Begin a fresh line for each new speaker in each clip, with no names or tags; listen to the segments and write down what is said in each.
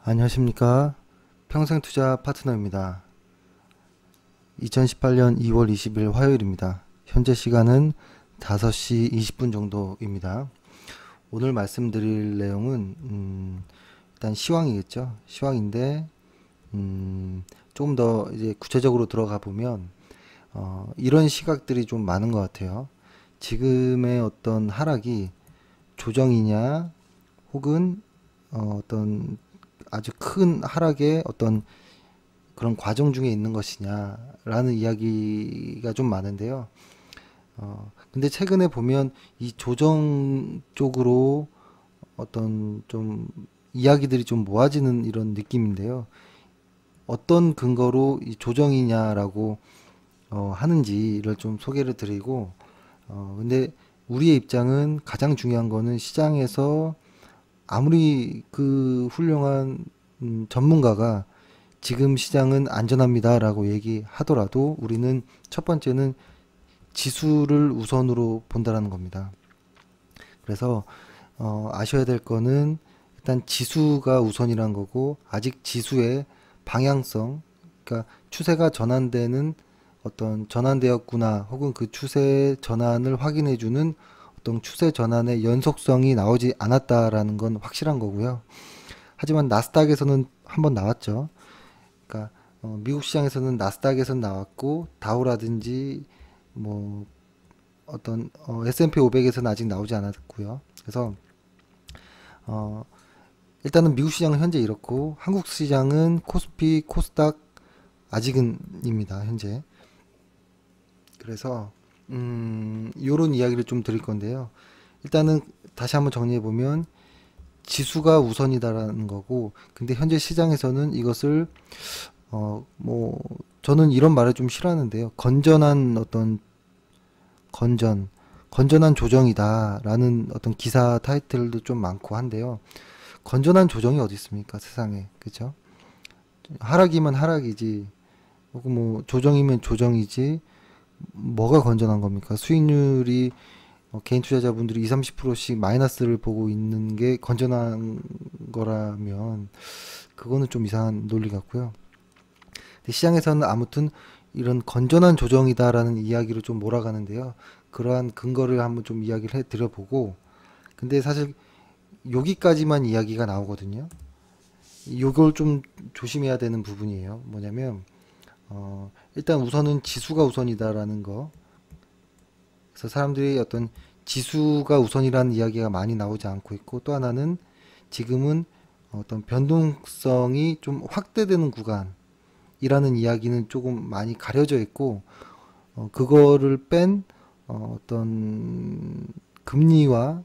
안녕하십니까. 평생투자 파트너입니다. 2018년 2월 20일 화요일입니다. 현재 시간은 5시 20분 정도입니다. 오늘 말씀드릴 내용은 일단 시황이겠죠. 시황인데 조금 더 이제 구체적으로 들어가 보면 이런 시각들이 좀 많은 것 같아요. 지금의 어떤 하락이 조정이냐 혹은 어떤 아주 큰 하락의 어떤 그런 과정 중에 있는 것이냐 라는 이야기가 좀 많은데요. 근데 최근에 보면 이 조정 쪽으로 어떤 좀 이야기들이 좀 모아지는 이런 느낌인데요. 어떤 근거로 이 조정이냐라고 하는지를 좀 소개를 드리고 근데 우리의 입장은 가장 중요한 거는 시장에서 아무리 그 훌륭한 전문가가 지금 시장은 안전합니다 라고 얘기하더라도 우리는 첫 번째는 지수를 우선으로 본다라는 겁니다. 그래서 아셔야 될 거는 일단 지수가 우선이란 거고, 아직 지수의 방향성, 그러니까 추세가 전환되는 어떤 전환되었구나 혹은 그 추세 전환을 확인해 주는 어떤 추세 전환의 연속성이 나오지 않았다라는 건 확실한 거고요. 하지만 나스닥에서는 한번 나왔죠. 그러니까 미국 시장에서는 나스닥에서는 나왔고 다우라든지 뭐 어떤 S&P 500에서는 아직 나오지 않았고요. 그래서 일단은 미국 시장은 현재 이렇고 한국 시장은 코스피, 코스닥 아직은입니다. 현재. 그래서 요런 이야기를 좀 드릴 건데요. 일단은 다시 한번 정리해 보면 지수가 우선이다라는 거고, 근데 현재 시장에서는 이것을 뭐 저는 이런 말을 좀 싫어하는데요. 건전한 어떤 건전한 조정이다라는 어떤 기사 타이틀도 좀 많고 한데요. 건전한 조정이 어디 있습니까? 세상에. 그죠? 하락이면 하락이지. 혹은 뭐 조정이면 조정이지. 뭐가 건전한 겁니까? 수익률이 개인 투자자분들이 20-30%씩 마이너스를 보고 있는 게 건전한 거라면 그거는 좀 이상한 논리 같고요. 근데 시장에서는 아무튼 이런 건전한 조정이다라는 이야기로 좀 몰아가는데요. 그러한 근거를 한번 좀 이야기를 해 드려보고, 근데 사실 여기까지만 이야기가 나오거든요. 이걸 좀 조심해야 되는 부분이에요. 뭐냐면 일단 우선은 지수가 우선이다라는 거. 그래서 사람들이 어떤 지수가 우선이라는 이야기가 많이 나오지 않고 있고, 또 하나는 지금은 어떤 변동성이 좀 확대되는 구간이라는 이야기는 조금 많이 가려져 있고, 그거를 뺀 어떤 금리와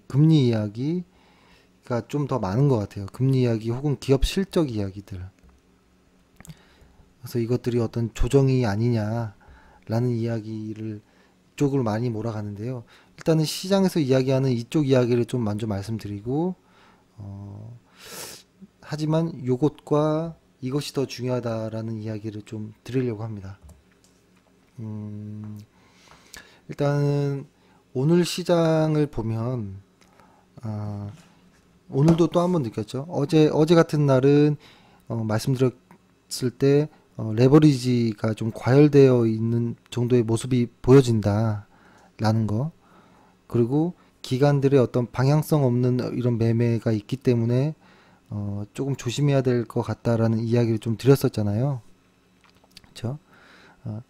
금리 이야기가 좀 더 많은 것 같아요. 금리 이야기 혹은 기업 실적 이야기들. 그래서 이것들이 어떤 조정이 아니냐라는 이야기를 이쪽으로 많이 몰아가는데요. 일단은 시장에서 이야기하는 이쪽 이야기를 좀 먼저 말씀드리고, 하지만 요것과 이것이 더 중요하다라는 이야기를 좀 드리려고 합니다. 일단은 오늘 시장을 보면 오늘도 또 한 번 느꼈죠. 어제 같은 날은 말씀드렸을 때 레버리지가 좀 과열되어 있는 정도의 모습이 보여진다라는 거, 그리고 기관들의 어떤 방향성 없는 이런 매매가 있기 때문에 조금 조심해야 될 것 같다라는 이야기를 좀 드렸었잖아요. 그렇죠?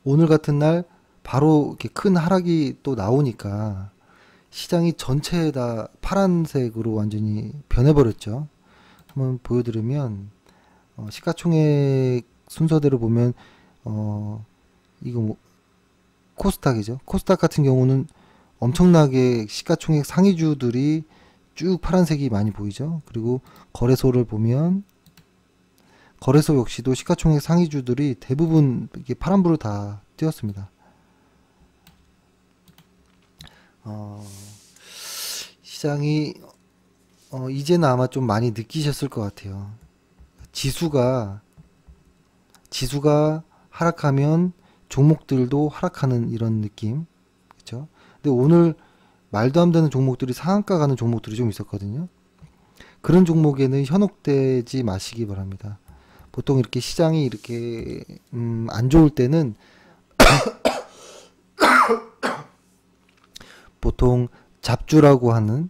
오늘 같은 날 바로 이렇게 큰 하락이 또 나오니까 시장이 전체 다 파란색으로 완전히 변해버렸죠. 한번 보여드리면 시가총액 순서대로 보면 이거 뭐 코스닥이죠. 코스닥 같은 경우는 엄청나게 시가총액 상위주들이 쭉 파란색이 많이 보이죠. 그리고 거래소를 보면 거래소 역시도 시가총액 상위주들이 대부분 이게 파란불을 다 띄웠습니다. 시장이 이제는 아마 좀 많이 느끼셨을 것 같아요. 지수가 하락하면 종목들도 하락하는 이런 느낌. 그렇죠? 근데 오늘 말도 안 되는 종목들이 상한가 가는 종목들이 좀 있었거든요. 그런 종목에는 현혹되지 마시기 바랍니다. 보통 이렇게 시장이 이렇게 안 좋을 때는 보통 잡주라고 하는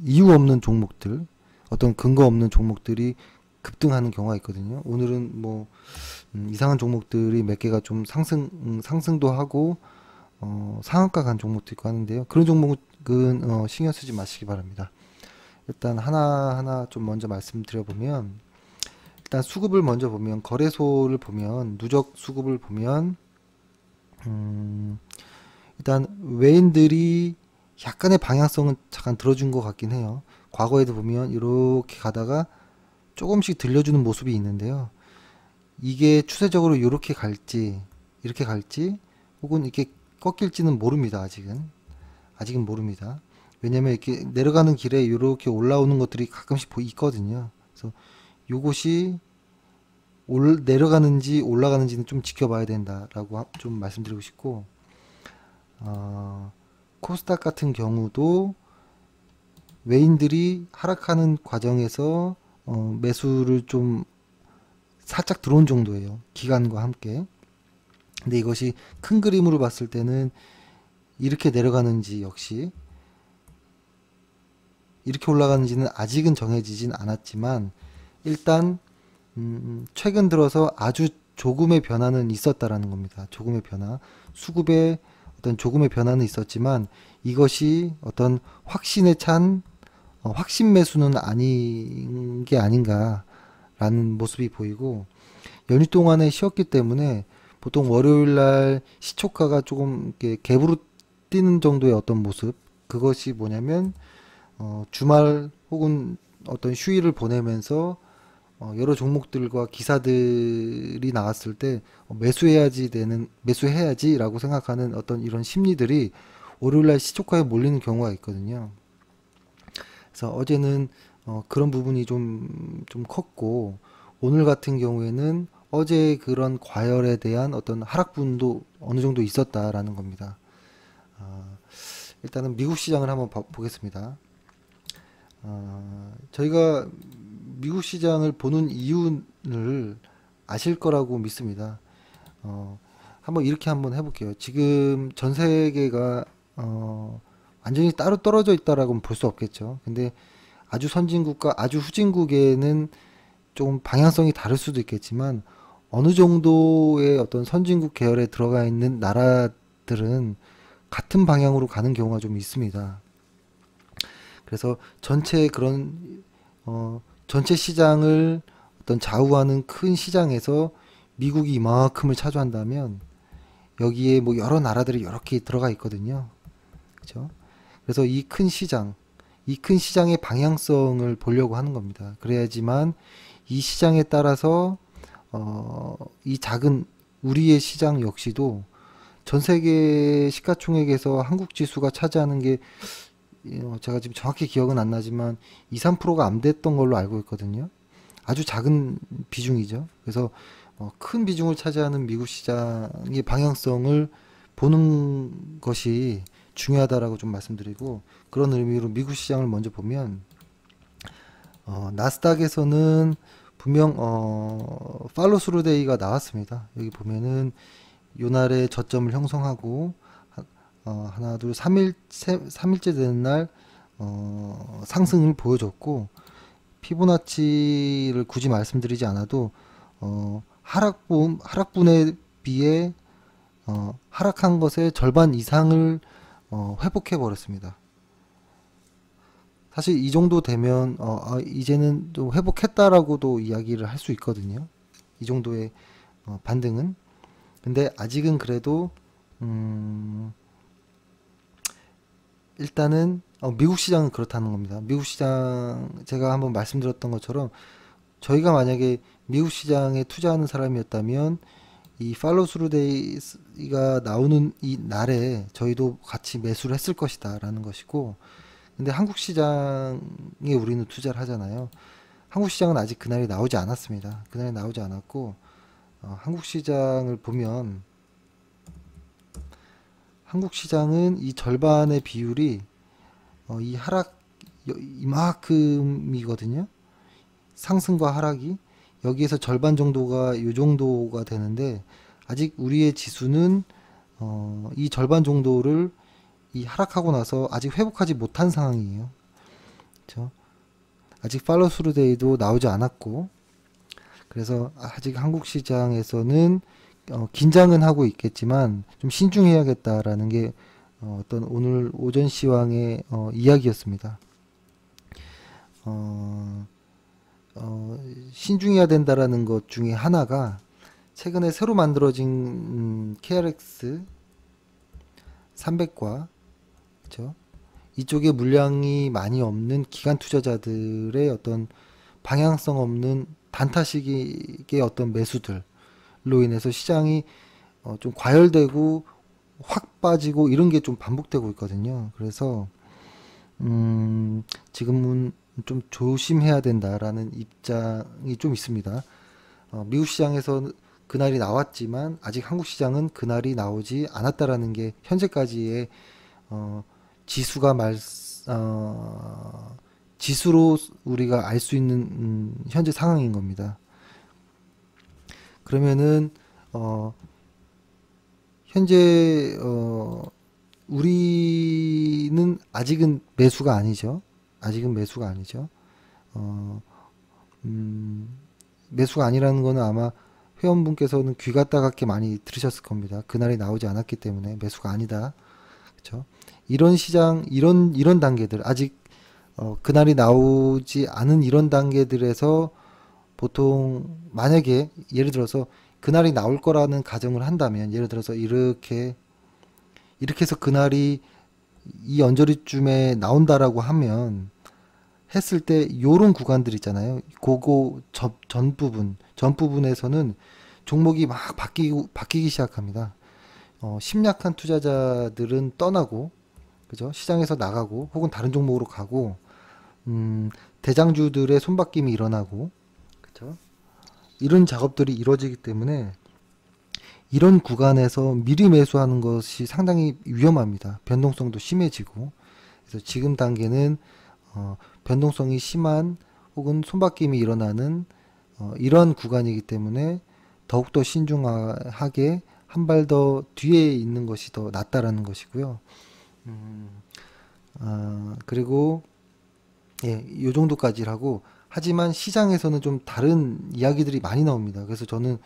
이유 없는 종목들, 어떤 근거 없는 종목들이 급등하는 경우가 있거든요. 오늘은 뭐 이상한 종목들이 몇 개가 좀 상승도 하고 상한가 간 종목도 있고 하는데요. 그런 종목은 신경 쓰지 마시기 바랍니다. 일단 하나하나 좀 먼저 말씀드려보면, 일단 수급을 먼저 보면, 거래소를 보면, 누적 수급을 보면 일단 외인들이 약간의 방향성은 잠깐 들어준 것 같긴 해요. 과거에도 보면 이렇게 가다가 조금씩 들려주는 모습이 있는데요. 이게 추세적으로 이렇게 갈지, 이렇게 갈지, 혹은 이렇게 꺾일지는 모릅니다. 아직은 모릅니다. 왜냐면 이렇게 내려가는 길에 이렇게 올라오는 것들이 가끔씩 있거든요. 그래서 요것이 내려가는지 올라가는지는 좀 지켜봐야 된다라고 좀 말씀드리고 싶고, 코스닥 같은 경우도 외인들이 하락하는 과정에서 매수를 좀 살짝 들어온 정도예요. 기간과 함께. 근데 이것이 큰 그림으로 봤을 때는 이렇게 내려가는지 역시 이렇게 올라가는지는 아직은 정해지진 않았지만, 일단 최근 들어서 아주 조금의 변화는 있었다라는 겁니다. 조금의 변화, 수급에 어떤 조금의 변화는 있었지만 이것이 어떤 확신에 찬 확신 매수는 아닌 게 아닌가라는 모습이 보이고, 연휴 동안에 쉬었기 때문에 보통 월요일 날 시초가가 조금 이렇게 갭으로 뛰는 정도의 어떤 모습, 그것이 뭐냐면 주말 혹은 어떤 휴일을 보내면서 여러 종목들과 기사들이 나왔을 때 매수해야지라고 생각하는 어떤 이런 심리들이 월요일날 시초가에 몰리는 경우가 있거든요. 그래서 어제는 그런 부분이 좀 컸고, 오늘 같은 경우에는 어제 그런 과열에 대한 어떤 하락분도 어느 정도 있었다라는 겁니다. 일단은 미국 시장을 한번 보겠습니다. 저희가 미국 시장을 보는 이유를 아실 거라고 믿습니다. 한번 이렇게 한번 해볼게요. 지금 전 세계가 완전히 따로 떨어져 있다라고는 볼 수 없겠죠. 근데 아주 선진국과 아주 후진국에는 좀 방향성이 다를 수도 있겠지만, 어느 정도의 어떤 선진국 계열에 들어가 있는 나라들은 같은 방향으로 가는 경우가 좀 있습니다. 그래서 전체 시장을 어떤 좌우하는 큰 시장에서 미국이 이만큼을 차지한다면 여기에 뭐 여러 나라들이 이렇게 들어가 있거든요. 그렇죠? 그래서 이 큰 시장의 방향성을 보려고 하는 겁니다. 그래야지만 이 시장에 따라서 이 작은 우리의 시장 역시도 전 세계 시가총액에서 한국 지수가 차지하는 게 제가 지금 정확히 기억은 안 나지만 2, 3%가 안 됐던 걸로 알고 있거든요. 아주 작은 비중이죠. 그래서 큰 비중을 차지하는 미국 시장의 방향성을 보는 것이 중요하다라고 좀 말씀드리고, 그런 의미로 미국 시장을 먼저 보면 나스닥에서는 분명 팔로 스루 데이가 나왔습니다. 여기 보면은 요날에 저점을 형성하고 하나 둘 3일째 되는 날 상승을 보여줬고, 피보나치를 굳이 말씀드리지 않아도 하락분에 비해 하락한 것의 절반 이상을 회복해 버렸습니다. 사실 이 정도 되면 이제는 좀 회복했다라고도 이야기를 할 수 있거든요. 이 정도의 반등은. 근데 아직은 그래도 일단은 미국 시장은 그렇다는 겁니다. 미국 시장, 제가 한번 말씀드렸던 것처럼 저희가 만약에 미국 시장에 투자하는 사람이었다면 이 팔로우 스루 데이가 나오는 이 날에 저희도 같이 매수를 했을 것이다 라는 것이고, 근데 한국 시장에 우리는 투자를 하잖아요. 한국 시장은 아직 그날이 나오지 않았습니다. 그날이 나오지 않았고 한국 시장을 보면 한국 시장은 이 절반의 비율이 이 하락 이만큼이거든요. 상승과 하락이 여기에서 절반 정도가 이 정도가 되는데 아직 우리의 지수는 이 절반 정도를 이 하락하고 나서 아직 회복하지 못한 상황이에요. 그렇죠? 아직 팔로우 스루 데이도 나오지 않았고 그래서 아직 한국 시장에서는 긴장은 하고 있겠지만 좀 신중해야겠다라는 게 어떤 오늘 오전 시황의 이야기였습니다. 어, 신중해야 된다라는 것 중에 하나가 최근에 새로 만들어진 KRX 300과 그렇죠? 이쪽에 물량이 많이 없는 기관 투자자들의 어떤 방향성 없는 단타식의 어떤 매수들로 인해서 시장이 좀 과열되고 확 빠지고 이런 게 좀 반복되고 있거든요. 그래서 지금은 좀 조심해야 된다라는 입장이 좀 있습니다. 미국 시장에서 그날이 나왔지만 아직 한국 시장은 그날이 나오지 않았다라는 게 현재까지의 지수가 지수로 우리가 알 수 있는 현재 상황인 겁니다. 그러면은 현재 우리는 아직은 매수가 아니죠. 아직은 매수가 아니죠. 어, 매수가 아니라는 거는 아마 회원분께서는 귀가 따갑게 많이 들으셨을 겁니다. 그날이 나오지 않았기 때문에 매수가 아니다. 그렇죠? 이런 시장, 이런 단계들, 아직 그날이 나오지 않은 이런 단계들에서 보통 만약에 예를 들어서 그날이 나올 거라는 가정을 한다면 예를 들어서 이렇게 해서 그날이 이 언저리쯤에 나온다라고 하면 했을 때 요런 구간들 있잖아요. 그거 전 부분에서는 종목이 막 바뀌기 시작합니다. 심약한 투자자들은 떠나고 그죠? 시장에서 나가고 혹은 다른 종목으로 가고 대장주들의 손바뀜이 일어나고 그죠? 이런 작업들이 이루어지기 때문에 이런 구간에서 미리 매수하는 것이 상당히 위험합니다. 변동성도 심해지고 그래서 지금 단계는 변동성이 심한 혹은 손바뀜이 일어나는 이런 구간이기 때문에 더욱더 신중하게 한 발 더 뒤에 있는 것이 더 낫다라는 것이고요. 그리고 예, 요 정도까지 하고 하지만 시장에서는 좀 다른 이야기들이 많이 나옵니다. 그래서 저는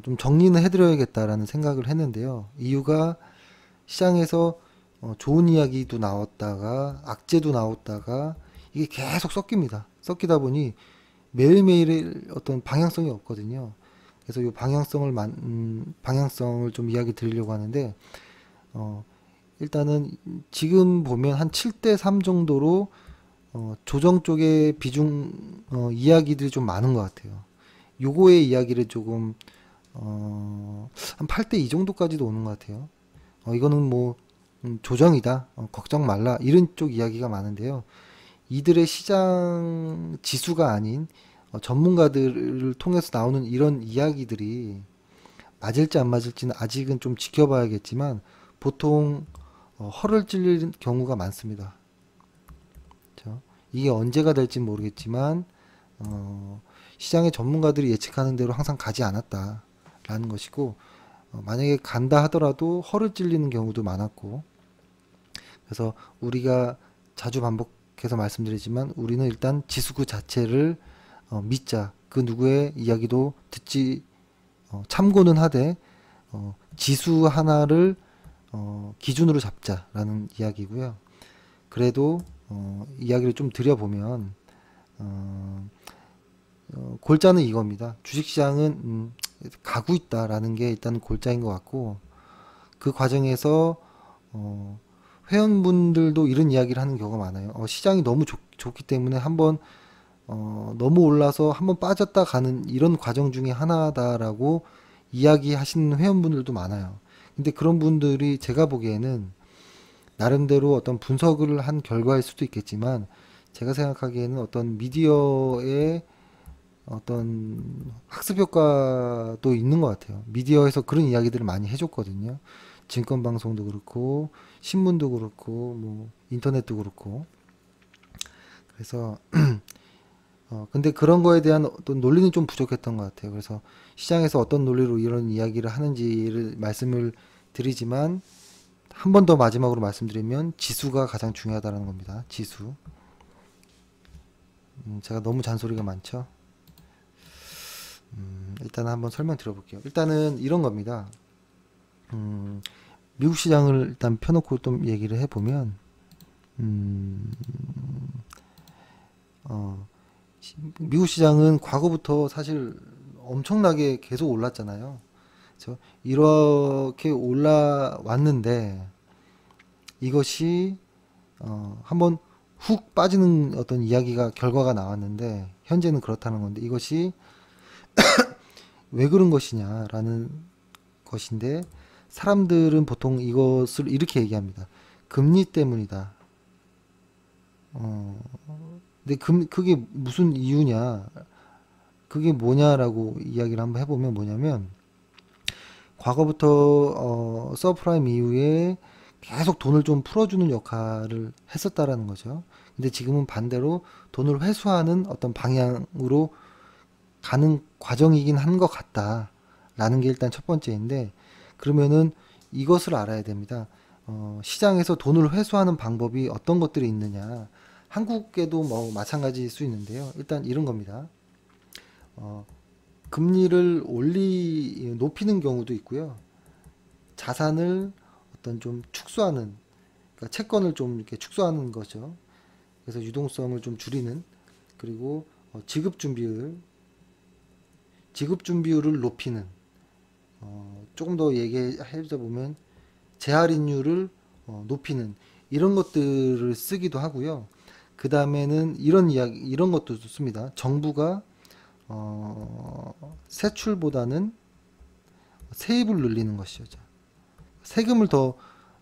좀 정리는 해드려야겠다라는 생각을 했는데요. 이유가 시장에서 좋은 이야기도 나왔다가 악재도 나왔다가 이게 계속 섞입니다. 섞이다 보니 매일매일 어떤 방향성이 없거든요. 그래서 이 방향성을 좀 이야기 드리려고 하는데 일단은 지금 보면 한 7대 3 정도로 조정 쪽의 비중 이야기들이 좀 많은 것 같아요. 요거의 이야기를 조금 한 8대 2 정도까지도 오는 것 같아요. 이거는 뭐 조정이다, 걱정 말라 이런 쪽 이야기가 많은데요. 이들의 시장 지수가 아닌 전문가들을 통해서 나오는 이런 이야기들이 맞을지 안 맞을지는 아직은 좀 지켜봐야겠지만 보통 허를 찔릴 경우가 많습니다. 그렇죠? 이게 언제가 될지 모르겠지만 시장의 전문가들이 예측하는 대로 항상 가지 않았다라는 것이고 만약에 간다 하더라도 허를 찔리는 경우도 많았고 그래서 우리가 자주 반복해서 말씀드리지만 우리는 일단 지수 그 자체를 믿자. 그 누구의 이야기도 듣지 참고는 하되 지수 하나를 기준으로 잡자라는 이야기고요. 그래도 이야기를 좀 드려보면 골자는 이겁니다. 주식시장은 가고 있다라는 게 일단 골자인 것 같고 그 과정에서 회원분들도 이런 이야기를 하는 경우가 많아요. 시장이 너무 좋기 때문에 한번 너무 올라서 한번 빠졌다 가는 이런 과정 중에 하나다라고 이야기하시는 회원분들도 많아요. 근데 그런 분들이 제가 보기에는 나름대로 어떤 분석을 한 결과일 수도 있겠지만 제가 생각하기에는 어떤 미디어의 어떤 학습 효과도 있는 것 같아요. 미디어에서 그런 이야기들을 많이 해줬거든요. 증권 방송도 그렇고 신문도 그렇고 뭐 인터넷도 그렇고. 그래서 근데 그런 거에 대한 어떤 논리는 좀 부족했던 것 같아요. 그래서 시장에서 어떤 논리로 이런 이야기를 하는지를 말씀을 드리지만 한 번 더 마지막으로 말씀드리면 지수가 가장 중요하다는 겁니다. 지수. 제가 너무 잔소리가 많죠. 일단 한번 설명 드려볼게요. 일단은 이런 겁니다. 미국 시장을 일단 펴놓고 좀 얘기를 해보면, 음, 어, 미국 시장은 과거부터 사실 엄청나게 계속 올랐잖아요. 그렇죠? 이렇게 올라왔는데 이것이 한번 훅 빠지는 어떤 이야기가 결과가 나왔는데 현재는 그렇다는 건데 이것이 왜 그런 것이냐라는 것인데 사람들은 보통 이것을 이렇게 얘기합니다. 금리 때문이다. 어, 근데 그게 무슨 이유냐? 그게 뭐냐라고 이야기를 한번 해보면 뭐냐면 과거부터 서프라임 이후에 계속 돈을 좀 풀어주는 역할을 했었다라는 거죠. 근데 지금은 반대로 돈을 회수하는 어떤 방향으로 가는 과정이긴 한 것 같다라는 게 일단 첫 번째인데 그러면은 이것을 알아야 됩니다. 시장에서 돈을 회수하는 방법이 어떤 것들이 있느냐. 한국에도 뭐 마찬가지일 수 있는데요. 일단 이런 겁니다. 어, 금리를 높이는 경우도 있고요. 자산을 어떤 좀 축소하는, 그러니까 채권을 좀 이렇게 축소하는 거죠. 그래서 유동성을 좀 줄이는, 그리고 지급 준비율을 높이는, 조금 더 얘기해보자 보면 재할인율을 높이는 이런 것들을 쓰기도 하고요. 그 다음에는 이런 것도 씁니다. 정부가 세출보다는 세입을 늘리는 것이죠. 세금을 더,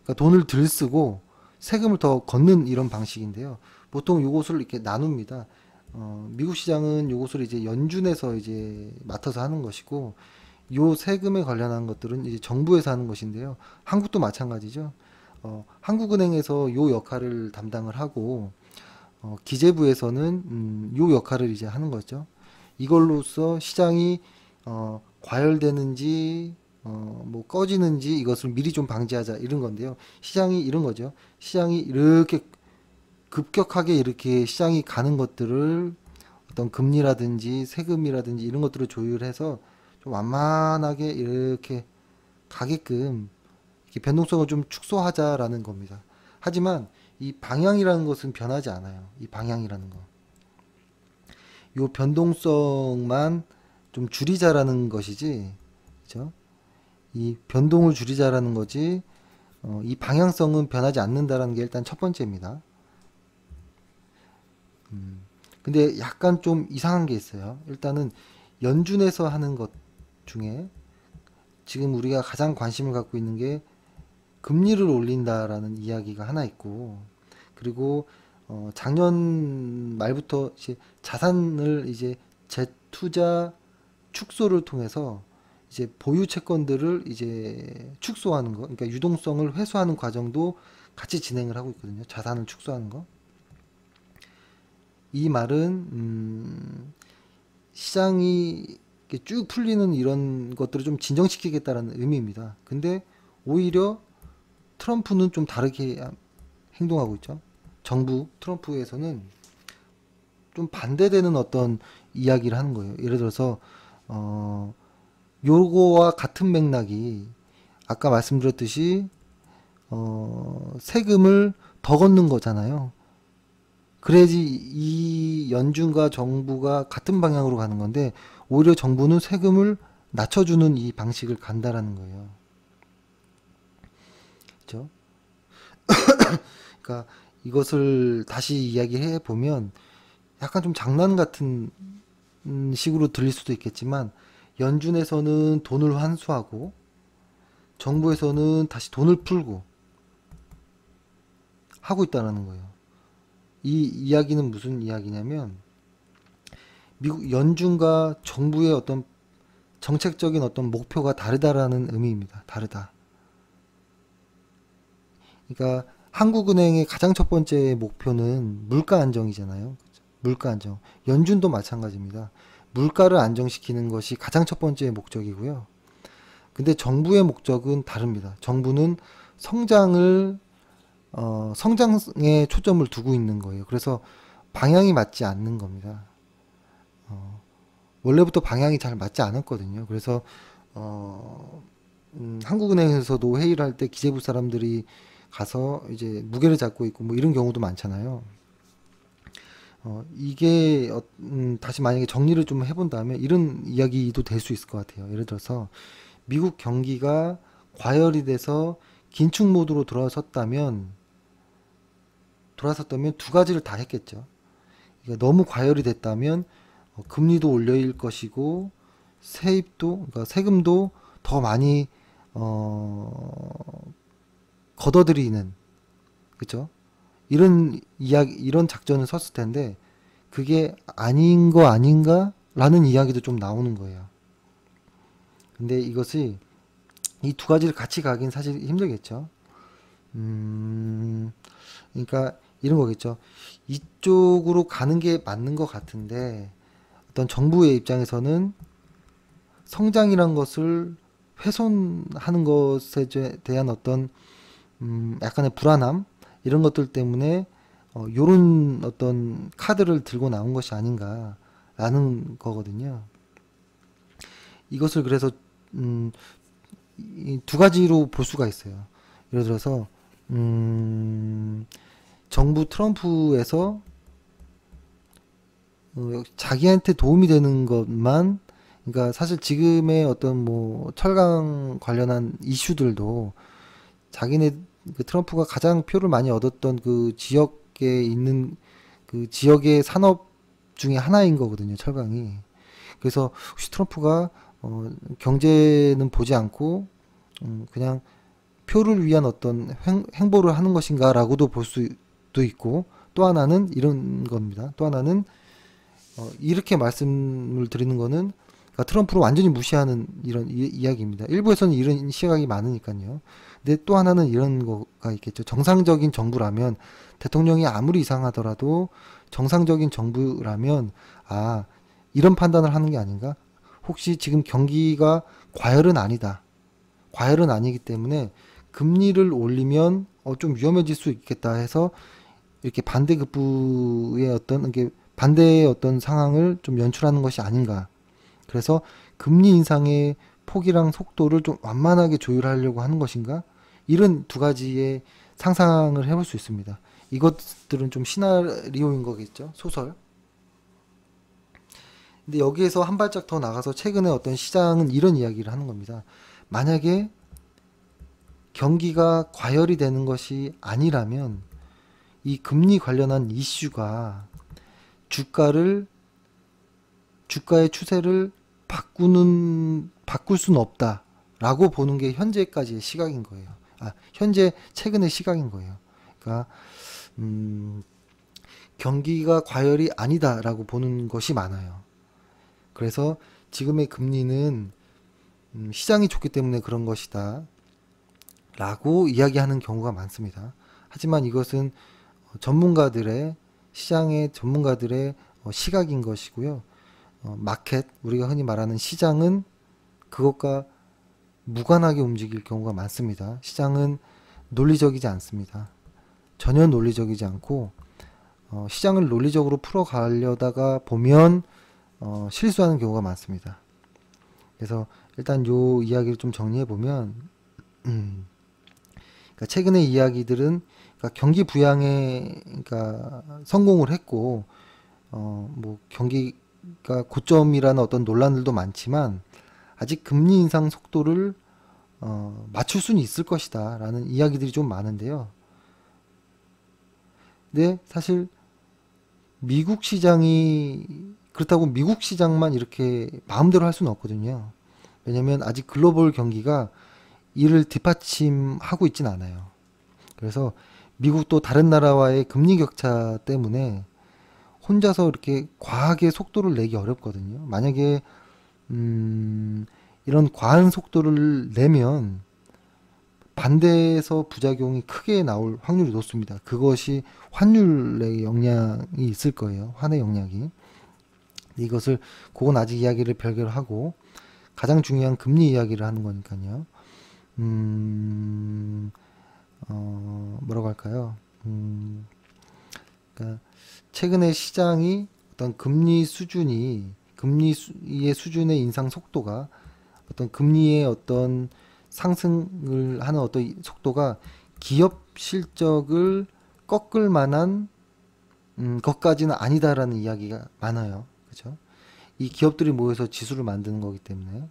그러니까 돈을 덜 쓰고 세금을 더 걷는 이런 방식인데요. 보통 요것을 이렇게 나눕니다. 미국 시장은 요것을 이제 연준에서 이제 맡아서 하는 것이고, 요 세금에 관련한 것들은 이제 정부에서 하는 것인데요. 한국도 마찬가지죠. 한국은행에서 요 역할을 담당을 하고, 기재부에서는 요 역할을 이제 하는 거죠. 이걸로써 시장이 과열되는지 뭐 꺼지는지 이것을 미리 좀 방지하자 이런 건데요. 시장이 이런 거죠. 시장이 이렇게 급격하게 이렇게 시장이 가는 것들을 어떤 금리라든지 세금이라든지 이런 것들을 조율해서 좀 완만하게 이렇게 가게끔 이렇게 변동성을 좀 축소하자라는 겁니다. 하지만 이 방향이라는 것은 변하지 않아요. 이 방향이라는 거. 요 변동성만 좀 줄이자라는 것이지, 그죠? 이 변동을 줄이자라는 거지, 이 방향성은 변하지 않는다라는 게 일단 첫 번째입니다. 근데 약간 좀 이상한 게 있어요. 일단은 연준에서 하는 것 중에 지금 우리가 가장 관심을 갖고 있는 게 금리를 올린다라는 이야기가 하나 있고, 그리고 작년 말부터 이제 자산을 이제 재투자 축소를 통해서 이제 보유 채권들을 이제 축소하는 거, 그러니까 유동성을 회수하는 과정도 같이 진행을 하고 있거든요. 자산을 축소하는 거. 이 말은 시장이 이렇게 쭉 풀리는 이런 것들을 좀 진정시키겠다라는 의미입니다. 근데 오히려 트럼프는 좀 다르게 행동하고 있죠. 정부 트럼프에서는 좀 반대되는 어떤 이야기를 하는 거예요. 예를 들어서 요거와 같은 맥락이 아까 말씀드렸듯이 세금을 더 걷는 거잖아요. 그래야지 이 연준과 정부가 같은 방향으로 가는 건데 오히려 정부는 세금을 낮춰주는 이 방식을 간다라는 거예요. 그렇죠? 그러니까 이것을 다시 이야기해 보면 약간 좀 장난 같은 식으로 들릴 수도 있겠지만 연준에서는 돈을 환수하고 정부에서는 다시 돈을 풀고 하고 있다는 거예요. 이 이야기는 무슨 이야기냐면 미국 연준과 정부의 어떤 정책적인 어떤 목표가 다르다라는 의미입니다. 다르다. 그러니까 한국은행의 가장 첫 번째 목표는 물가 안정이잖아요. 그죠? 물가 안정. 연준도 마찬가지입니다. 물가를 안정시키는 것이 가장 첫 번째 목적이고요. 근데 정부의 목적은 다릅니다. 정부는 성장을 성장에 초점을 두고 있는 거예요. 그래서 방향이 맞지 않는 겁니다. 원래부터 방향이 잘 맞지 않았거든요. 그래서 한국은행에서도 회의를 할 때 기재부 사람들이 가서 이제 무게를 잡고 있고 뭐 이런 경우도 많잖아요. 이게 다시 만약에 정리를 좀 해본 다음에 이런 이야기도 될 수 있을 것 같아요. 예를 들어서 미국 경기가 과열이 돼서 긴축 모드로 돌아섰다면 두 가지를 다 했겠죠. 그러니까 너무 과열이 됐다면 금리도 올릴 것이고 그러니까 세금도 더 많이 걷어들이는, 그죠? 이런 작전을 썼을 텐데 그게 아닌 거 아닌가라는 이야기도 좀 나오는 거예요. 근데 이것이 이 두 가지를 같이 가긴 사실 힘들겠죠. 그러니까 이런 거겠죠. 이쪽으로 가는 게 맞는 것 같은데 어떤 정부의 입장에서는 성장이란 것을 훼손하는 것에 대한 어떤 약간의 불안함 이런 것들 때문에 요런 어떤 카드를 들고 나온 것이 아닌가라는 거거든요. 이것을 그래서 이두 가지로 볼 수가 있어요. 예를 들어서 정부 트럼프에서 자기한테 도움이 되는 것만, 그러니까 사실 지금의 어떤 뭐 철강 관련한 이슈들도 자기네 그 트럼프가 가장 표를 많이 얻었던 그 지역에 있는 그 지역의 산업 중에 하나인 거거든요, 철강이. 그래서 혹시 트럼프가 경제는 보지 않고 그냥 표를 위한 어떤 행보를 하는 것인가라고도 볼 수도 있고, 또 하나는 이런 겁니다. 또 하나는 이렇게 말씀을 드리는 거는 그러니까 트럼프를 완전히 무시하는 이런 이야기입니다. 일부에서는 이런 시각이 많으니까요. 근데 또 하나는 이런 거가 있겠죠. 정상적인 정부라면 대통령이 아무리 이상하더라도 정상적인 정부라면 이런 판단을 하는 게 아닌가? 혹시 지금 경기가 과열은 아니다. 과열은 아니기 때문에 금리를 올리면 좀 위험해질 수 있겠다 해서 이렇게 반대급부의 어떤 이게 반대의 어떤 상황을 좀 연출하는 것이 아닌가. 그래서 금리 인상의 폭이랑 속도를 좀 완만하게 조율하려고 하는 것인가? 이런 두 가지의 상상을 해볼 수 있습니다. 이것들은 좀 시나리오인 거겠죠? 소설. 근데 여기에서 한 발짝 더 나가서 최근에 어떤 시장은 이런 이야기를 하는 겁니다. 만약에 경기가 과열이 되는 것이 아니라면 이 금리 관련한 이슈가 주가의 추세를 바꿀 수는 없다라고 보는 게 현재까지의 시각인 거예요. 현재 최근의 시각인 거예요. 그러니까 경기가 과열이 아니다라고 보는 것이 많아요. 그래서 지금의 금리는 시장이 좋기 때문에 그런 것이다 라고 이야기하는 경우가 많습니다. 하지만 이것은 시장의 전문가들의 시각인 것이고요. 마켓, 우리가 흔히 말하는 시장은 그것과 무관하게 움직일 경우가 많습니다. 시장은 논리적이지 않습니다. 전혀 논리적이지 않고 시장을 논리적으로 풀어가려다가 보면 실수하는 경우가 많습니다. 그래서 일단 요 이야기를 좀 정리해 보면 그러니까 최근의 이야기들은 그러니까 경기 부양에 그러니까 성공을 했고 뭐 경기가 고점이라는 어떤 논란들도 많지만 아직 금리 인상 속도를 맞출 수는 있을 것이다 라는 이야기들이 좀 많은데요. 근데 사실 미국 시장이 그렇다고 미국 시장만 이렇게 마음대로 할 수는 없거든요. 왜냐면 아직 글로벌 경기가 이를 뒷받침하고 있진 않아요. 그래서 미국도 다른 나라와의 금리 격차 때문에 혼자서 이렇게 과하게 속도를 내기 어렵거든요. 만약에 이런 과한 속도를 내면 반대에서 부작용이 크게 나올 확률이 높습니다. 그것이 환율의 영향이 있을 거예요. 환의 영향이. 이것을 그건 아직 이야기를 별개로 하고 가장 중요한 금리 이야기를 하는 거니까요. 뭐라고 할까요? 그러니까 최근에 시장이 어떤 금리의 수준의 인상 속도가 어떤 금리의 어떤 상승을 하는 어떤 속도가 기업 실적을 꺾을 만한 것까지는 아니다라는 이야기가 많아요. 그죠? 이 기업들이 모여서 지수를 만드는 거기 때문에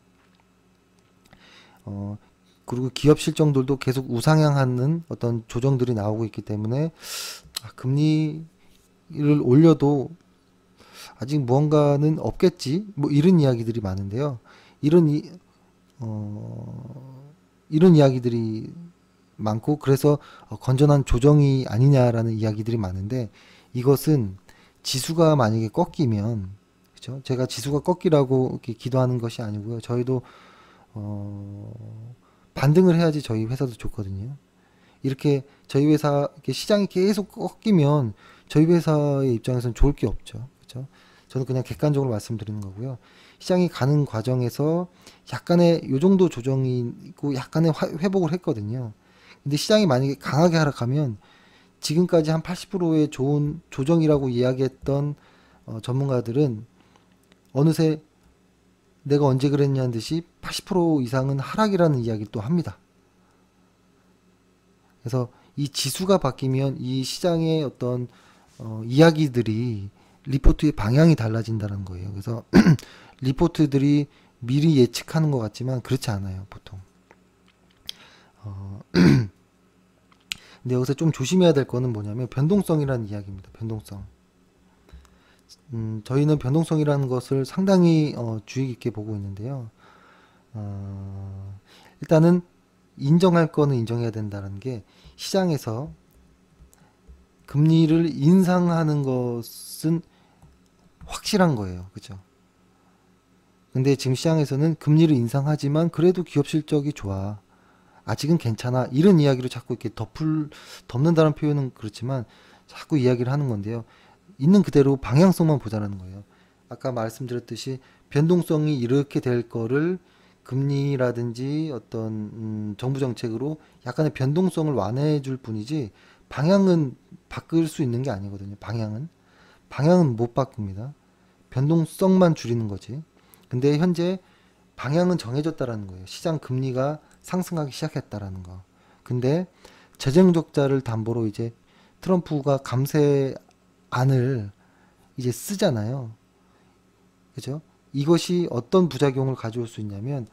그리고 기업 실적들도 계속 우상향하는 어떤 조정들이 나오고 있기 때문에 금리를 올려도 아직 무언가는 없겠지 뭐 이런 이야기들이 많은데요. 이런 이야기들이 많고 그래서 건전한 조정이 아니냐라는 이야기들이 많은데 이것은 지수가 만약에 꺾이면 그죠? 제가 지수가 꺾이라고 이렇게 기도하는 것이 아니고요. 저희도 반등을 해야지 저희 회사도 좋거든요. 이렇게 저희 회사 이렇게 시장이 계속 꺾이면 저희 회사의 입장에서는 좋을 게 없죠. 그죠? 저는 그냥 객관적으로 말씀드리는 거고요. 시장이 가는 과정에서 약간의 요 정도 조정이 있고 약간의 회복을 했거든요. 근데 시장이 만약에 강하게 하락하면 지금까지 한 80%의 좋은 조정이라고 이야기했던 전문가들은 어느새 내가 언제 그랬냐는 듯이 80% 이상은 하락이라는 이야기를 또 합니다. 그래서 이 지수가 바뀌면 이 시장의 어떤 이야기들이 리포트의 방향이 달라진다는 거예요. 그래서 리포트들이 미리 예측하는 것 같지만 그렇지 않아요, 보통. 근데 여기서 좀 조심해야 될 거는 뭐냐면 변동성이라는 이야기입니다. 변동성. 저희는 변동성이라는 것을 상당히 주의 깊게 보고 있는데요. 일단은 인정할 거는 인정해야 된다는 게 시장에서 금리를 인상하는 것은 확실한 거예요. 그죠? 근데 지금 시장에서는 금리를 인상하지만 그래도 기업 실적이 좋아. 아직은 괜찮아. 이런 이야기를 자꾸 이렇게 덮는다는 표현은 그렇지만 자꾸 이야기를 하는 건데요. 있는 그대로 방향성만 보자는 거예요. 아까 말씀드렸듯이 변동성이 이렇게 될 거를 금리라든지 어떤 정부 정책으로 약간의 변동성을 완화해 줄 뿐이지 방향은 바꿀 수 있는 게 아니거든요. 방향은 못 바꿉니다. 변동성만 줄이는 거지. 근데 현재 방향은 정해졌다라는 거예요. 시장 금리가 상승하기 시작했다라는 거. 근데 재정 적자를 담보로 이제 트럼프가 감세안을 이제 쓰잖아요. 그죠? 이것이 어떤 부작용을 가져올 수 있냐면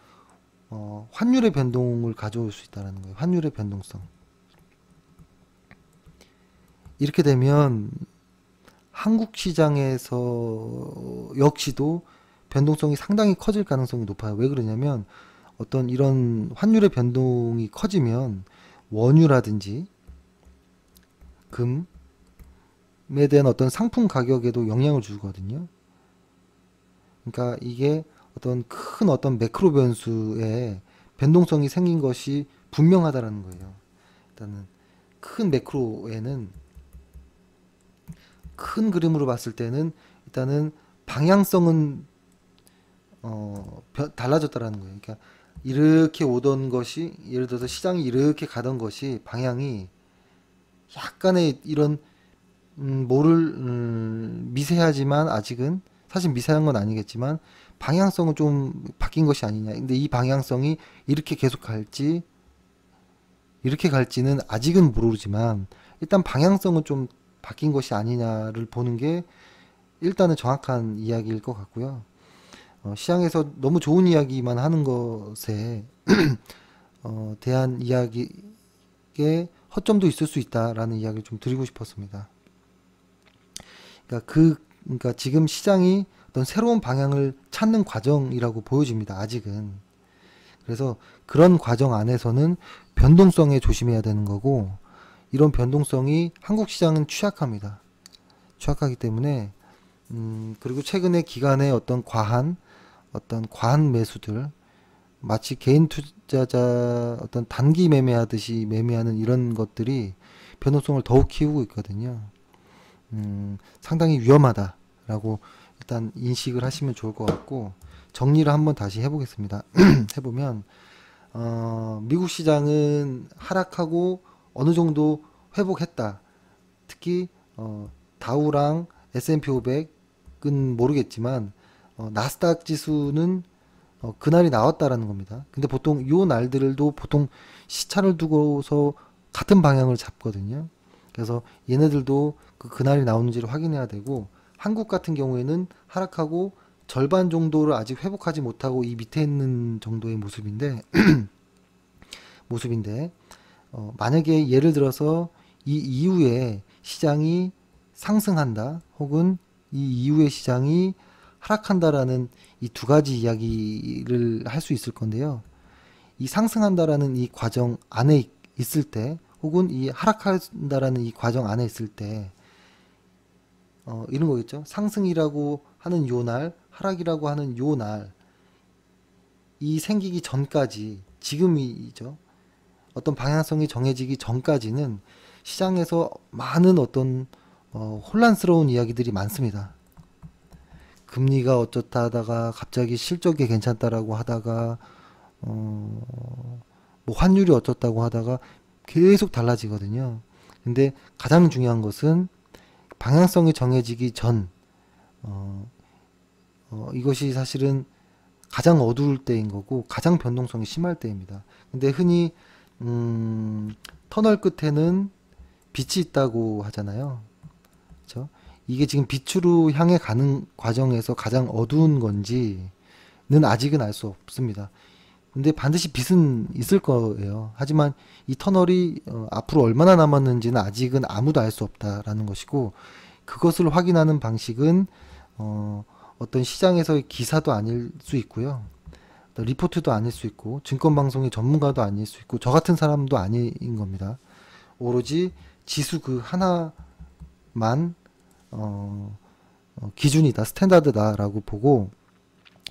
환율의 변동을 가져올 수 있다는 거예요. 환율의 변동성. 이렇게 되면 한국 시장에서 역시도 변동성이 상당히 커질 가능성이 높아요. 왜 그러냐면 어떤 이런 환율의 변동이 커지면 원유라든지 금에 대한 어떤 상품 가격에도 영향을 주거든요. 그러니까 이게 어떤 매크로 변수에 변동성이 생긴 것이 분명하다라는 거예요. 일단은 큰 매크로에는 큰 그림으로 봤을 때는 일단은 방향성은 달라졌다라는 거예요. 그러니까 이렇게 오던 것이 예를 들어서 시장이 이렇게 가던 것이 방향이 약간의 이런 미세하지만 아직은 사실 미세한 건 아니겠지만 방향성은 좀 바뀐 것이 아니냐. 근데 이 방향성이 이렇게 계속 갈지 이렇게 갈지는 아직은 모르지만 일단 방향성은 좀 바뀐 것이 아니냐를 보는 게 일단은 정확한 이야기일 것 같고요. 시장에서 너무 좋은 이야기만 하는 것에 대한 이야기에 허점도 있을 수 있다라는 이야기를 좀 드리고 싶었습니다. 그러니까 지금 시장이 어떤 새로운 방향을 찾는 과정이라고 보여집니다. 아직은. 그래서 그런 과정 안에서는 변동성에 조심해야 되는 거고 이런 변동성이 한국 시장은 취약합니다. 취약하기 때문에 그리고 최근에 기간에 어떤 과한 매수들, 마치 개인 투자자 어떤 단기 매매하듯이 매매하는 이런 것들이 변동성을 더욱 키우고 있거든요. 상당히 위험하다라고 일단 인식을 하시면 좋을 것 같고, 정리를 한번 다시 해보겠습니다. 해보면 미국 시장은 하락하고 어느 정도 회복했다. 특히 다우랑 S&P 500은 모르겠지만 나스닥 지수는 그날이 나왔다라는 겁니다. 근데 보통 요 날들도 보통 시차를 두고서 같은 방향을 잡거든요. 그래서 얘네들도 그날이 나오는지를 확인해야 되고, 한국 같은 경우에는 하락하고 절반 정도를 아직 회복하지 못하고 이 밑에 있는 정도의 모습인데 만약에 예를 들어서 이 이후에 시장이 상승한다, 혹은 이 이후에 시장이 하락한다라는 이 두 가지 이야기를 할 수 있을 건데요. 이 상승한다라는 이 과정 안에 있을 때, 혹은 이 하락한다라는 이 과정 안에 있을 때, 이런 거겠죠. 상승이라고 하는 요 날, 하락이라고 하는 요 날, 이 생기기 전까지, 지금이죠. 어떤 방향성이 정해지기 전까지는 시장에서 많은 어떤 혼란스러운 이야기들이 많습니다. 금리가 어쩌다 하다가 갑자기 실적이 괜찮다라고 하다가 뭐 환율이 어쩌다고 하다가 계속 달라지거든요. 근데 가장 중요한 것은 방향성이 정해지기 전, 이것이 사실은 가장 어두울 때인 거고 가장 변동성이 심할 때입니다. 근데 흔히 터널 끝에는 빛이 있다고 하잖아요. 그렇죠? 이게 지금 빛으로 향해 가는 과정에서 가장 어두운 건지는 아직은 알 수 없습니다. 근데 반드시 빛은 있을 거예요. 하지만 이 터널이 앞으로 얼마나 남았는지는 아직은 아무도 알 수 없다라는 것이고, 그것을 확인하는 방식은 어떤 시장에서의 기사도 아닐 수 있고요. 또 리포트도 아닐 수 있고, 증권방송의 전문가도 아닐 수 있고, 저 같은 사람도 아닌 겁니다. 오로지 지수 그 하나만 기준이다, 스탠다드다라고 보고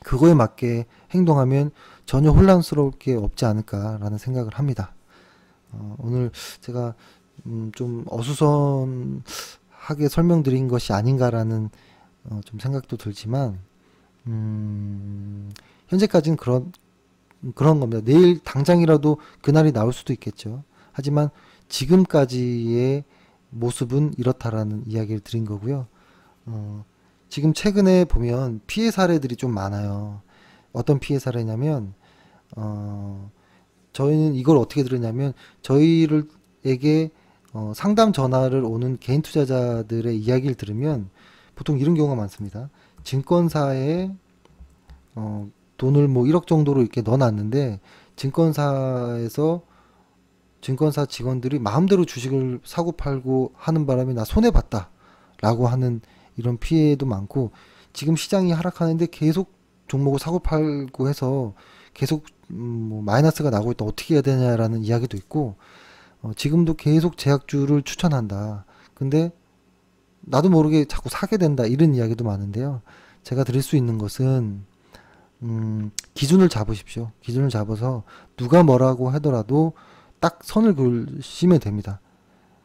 그거에 맞게 행동하면 전혀 혼란스러울 게 없지 않을까라는 생각을 합니다. 오늘 제가 좀 어수선하게 설명드린 것이 아닌가라는 좀 생각도 들지만, 현재까지는 그런 겁니다. 내일 당장이라도 그날이 나올 수도 있겠죠. 하지만 지금까지의 모습은 이렇다라는 이야기를 드린 거고요. 지금 최근에 보면 피해 사례들이 좀 많아요. 어떤 피해 사례냐면, 저희는 이걸 어떻게 들었냐면, 저희에게 상담 전화를 오는 개인 투자자들의 이야기를 들으면 보통 이런 경우가 많습니다. 증권사에 돈을 뭐 1억 정도로 이렇게 넣어놨는데, 증권사 직원들이 마음대로 주식을 사고 팔고 하는 바람에 나 손해봤다 라고 하는 이런 피해도 많고, 지금 시장이 하락하는데 계속 종목을 사고 팔고 해서 계속 뭐 마이너스가 나고 있다, 어떻게 해야 되냐라는 이야기도 있고, 지금도 계속 제약주를 추천한다, 근데 나도 모르게 자꾸 사게 된다, 이런 이야기도 많은데요. 제가 드릴 수 있는 것은 기준을 잡으십시오. 기준을 잡아서 누가 뭐라고 하더라도 딱 선을 그으시면 됩니다.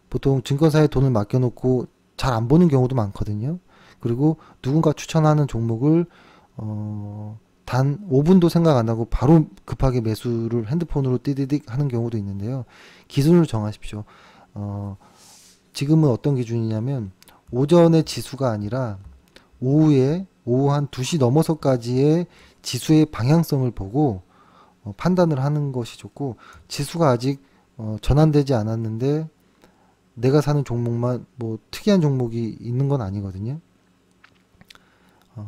보통 증권사에 돈을 맡겨놓고 잘 안 보는 경우도 많거든요. 그리고 누군가 추천하는 종목을 단 5분도 생각 안 하고 바로 급하게 매수를 핸드폰으로 띠디딕 하는 경우도 있는데요. 기준을 정하십시오. 지금은 어떤 기준이냐면, 오전의 지수가 아니라 오후 한 2시 넘어서까지의 지수의 방향성을 보고 판단을 하는 것이 좋고, 지수가 아직 전환되지 않았는데 내가 사는 종목만 뭐 특이한 종목이 있는 건 아니거든요.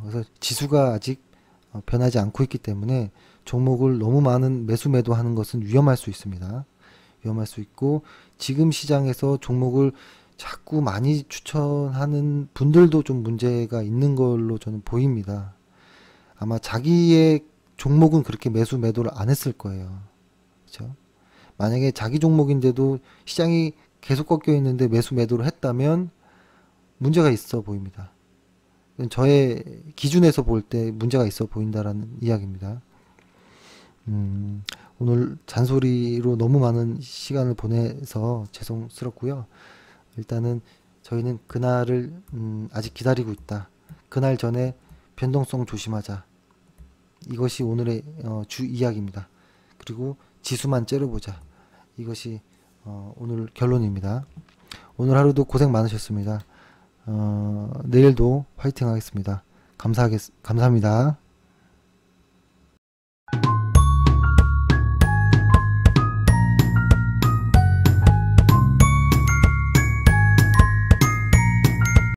그래서 지수가 아직 변하지 않고 있기 때문에 종목을 너무 많은 매도하는 것은 위험할 수 있습니다. 위험할 수 있고, 지금 시장에서 종목을 자꾸 많이 추천하는 분들도 좀 문제가 있는 걸로 저는 보입니다. 아마 자기의 종목은 그렇게 매도를 안 했을 거예요. 그렇죠? 만약에 자기 종목인데도 시장이 계속 꺾여 있는데 매도를 했다면 문제가 있어 보입니다. 저의 기준에서 볼 때 문제가 있어 보인다라는 이야기입니다. 오늘 잔소리로 너무 많은 시간을 보내서 죄송스럽고요. 일단은 저희는 그날을 아직 기다리고 있다. 그날 전에 변동성 조심하자. 이것이 오늘의 주 이야기입니다. 그리고 지수만 째려보자. 이것이 오늘 결론입니다. 오늘 하루도 고생 많으셨습니다. 내일도 화이팅 하겠습니다. 감사합니다.